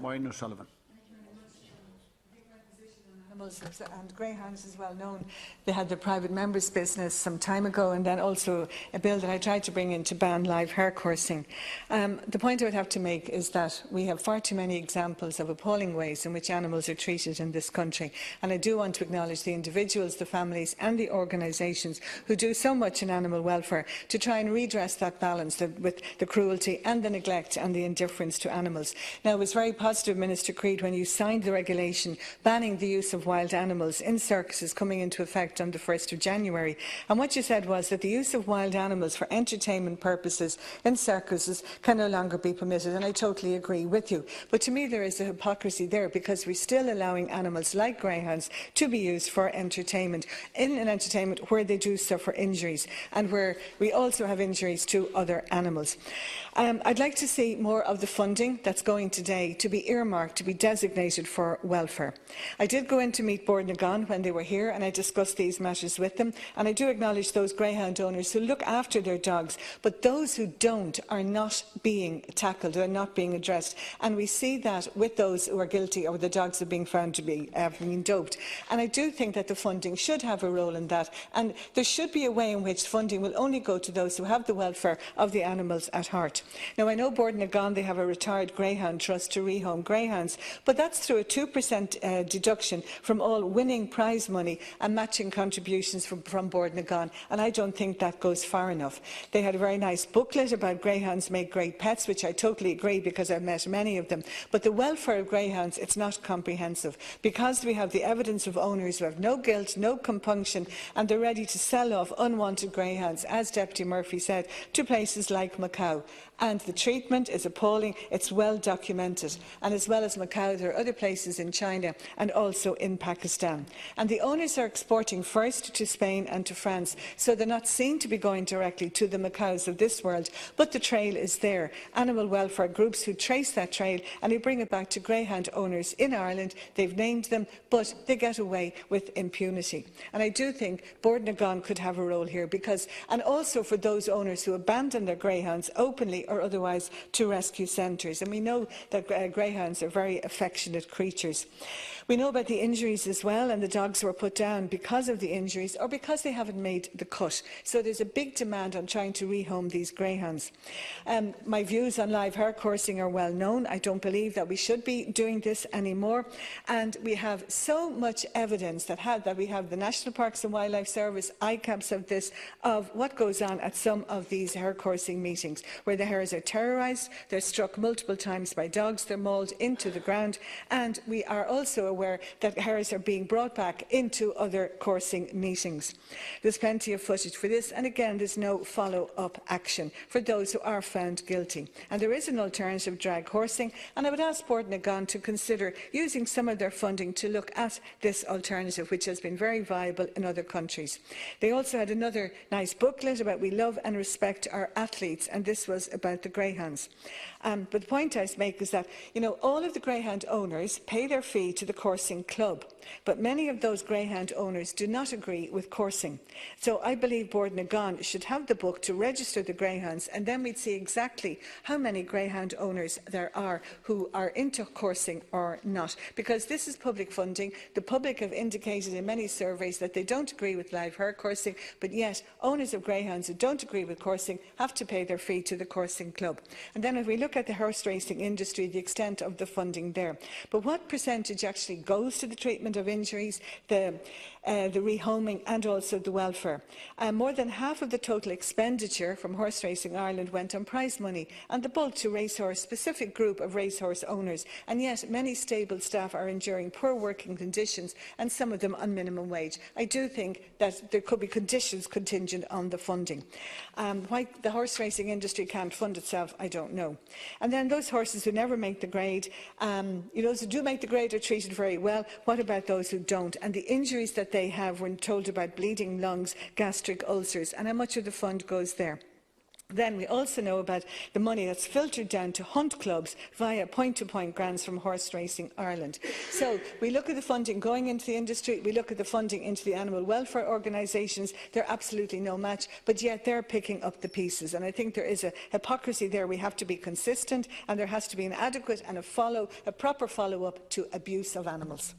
Maureen O'Sullivan. And greyhounds is well known. They had the private members business some time ago, and then also a bill that I tried to bring in to ban live hare coursing. The point I would have to make is that we have far too many examples of appalling ways in which animals are treated in this country, and I do want to acknowledge the individuals, the families and the organisations who do so much in animal welfare to try and redress that balance with the cruelty and the neglect and the indifference to animals. Now, it was very positive, Minister Creed, when you signed the regulation banning the use of wild animals in circuses coming into effect on the 1st of January. And what you said was that the use of wild animals for entertainment purposes in circuses can no longer be permitted, and I totally agree with you. But to me there is a hypocrisy there, because we're still allowing animals like greyhounds to be used for entertainment, in an entertainment where they do suffer injuries and where we also have injuries to other animals. I'd like to see more of the funding that's going today to be earmarked, to be designated for welfare. I did go in to meet Bord na Gan when they were here, and I discussed these matters with them, and I do acknowledge those greyhound owners who look after their dogs, but those who don't are not being tackled, are not being addressed, and we see that with those who are guilty or the dogs are being found to be being doped. And I do think that the funding should have a role in that, and there should be a way in which funding will only go to those who have the welfare of the animals at heart. Now, I know Bord na Gan, they have a retired greyhound trust to rehome greyhounds, but that's through a 2% deduction from all winning prize money and matching contributions from Bord na Gan, and I don't think that goes far enough. They had a very nice booklet about greyhounds make great pets, which I totally agree, because I've met many of them, but the welfare of greyhounds, it's not comprehensive, because we have the evidence of owners who have no guilt, no compunction, and they're ready to sell off unwanted greyhounds, as Deputy Murphy said, to places like Macau. And the treatment is appalling. It's well documented. And as well as Macau, there are other places in China and also in Pakistan. And the owners are exporting first to Spain and to France, so they're not seen to be going directly to the Macaus of this world, but the trail is there. Animal welfare groups who trace that trail and who bring it back to greyhound owners in Ireland. They've named them, but they get away with impunity. And I do think Bord na Gan could have a role here, because, and also for those owners who abandon their greyhounds openly or otherwise to rescue centres. And we know that greyhounds are very affectionate creatures. We know about the injuries as well, and the dogs were put down because of the injuries or because they haven't made the cut. So there's a big demand on trying to rehome these greyhounds. My views on live hare coursing are well known. I don't believe that we should be doing this anymore. And we have so much evidence that we have the National Parks and Wildlife Service, ICAPs of this, of what goes on at some of these hare coursing meetings, where the hares are terrorised, they're struck multiple times by dogs, they're mauled into the ground, and we are also aware that hares are being brought back into other coursing meetings. There's plenty of footage for this, and again there's no follow-up action for those who are found guilty. And there is an alternative, drag horsing, and I would ask Bord na Gan to consider using some of their funding to look at this alternative, which has been very viable in other countries. They also had another nice booklet about we love and respect our athletes, and this was about the greyhounds. But the point I make is that, all of the greyhound owners pay their fee to the coursing club, but many of those greyhound owners do not agree with coursing. So I believe Bord na Gan should have the book to register the greyhounds, and then we'd see exactly how many greyhound owners there are who are into coursing or not, because this is public funding. The public have indicated in many surveys that they don't agree with live hare coursing, but yet owners of greyhounds who don't agree with coursing have to pay their fee to the coursing club. And then if we look at the horse racing industry, the extent of the funding there, but what percentage actually goes to the treatment of injuries, the rehoming and also the welfare? More than half of the total expenditure from Horse Racing Ireland went on prize money, and the bulk to racehorse, specific group of racehorse owners, and yet many stable staff are enduring poor working conditions, and some of them on minimum wage. I do think that there could be conditions contingent on the funding. Why the horse racing industry can't fund itself, I don't know. And then those horses who never make the grade, those who do make the grade are treated very well. What about those who don't? And the injuries that they have when told about bleeding lungs, gastric ulcers, and how much of the fund goes there? Then we also know about the money that's filtered down to hunt clubs via point-to-point grants from Horse Racing Ireland. So we look at the funding going into the industry, we look at the funding into the animal welfare organisations, they're absolutely no match, but yet they're picking up the pieces. And I think there is a hypocrisy there. We have to be consistent, and there has to be an adequate and a proper follow-up to abuse of animals.